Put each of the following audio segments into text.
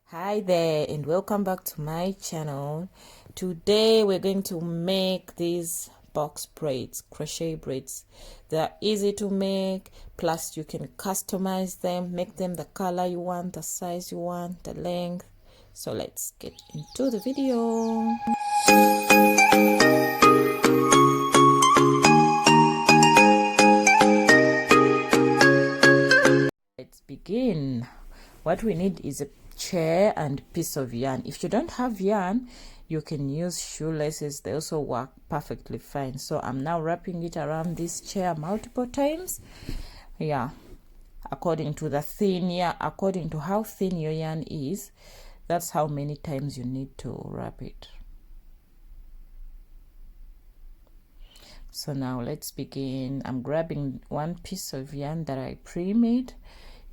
Hi there and welcome back to my channel. Today we're going to make these box braids, crochet braids. They're easy to make, plus you can customize them, make them the color you want, the size you want, the length. So let's get into the video. Let's begin. What we need is a chair and piece of yarn. If you don't have yarn, you can use shoelaces. They also work perfectly fine. So I'm now wrapping it around this chair multiple times, according to according to how thin your yarn is, that's how many times you need to wrap it. So now let's begin. I'm grabbing one piece of yarn that I pre-made,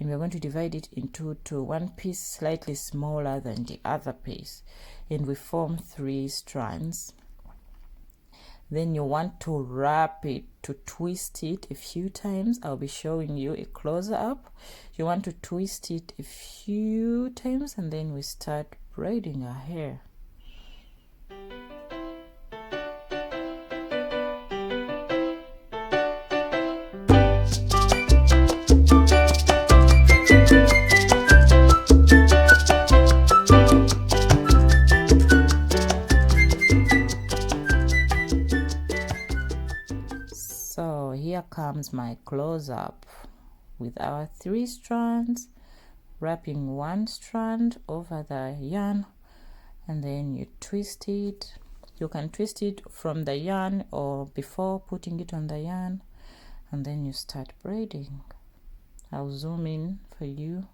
and we're going to divide it into two, one piece slightly smaller than the other piece, and we form 3 strands. Then you want to wrap it, to twist it a few times. I'll be showing you a close-up. You want to twist it a few times, and then we start braiding our hair. So here comes my close-up with our 3 strands, wrapping one strand over the yarn, and then you twist it. You can twist it from the yarn or before putting it on the yarn, and then you start braiding. I'll zoom in for you.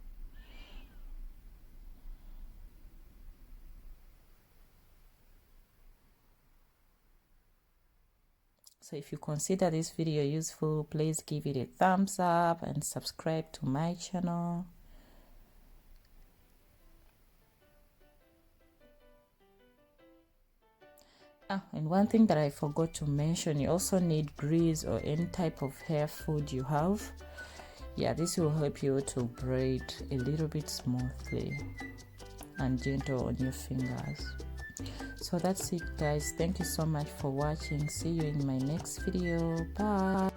So if you consider this video useful, please give it a thumbs up and subscribe to my channel. And one thing that I forgot to mention, you also need grease or any type of hair food you have. This will help you to braid a little bit smoothly and gentle on your fingers. So that's it, guys. Thank you so much for watching. See you in my next video. Bye.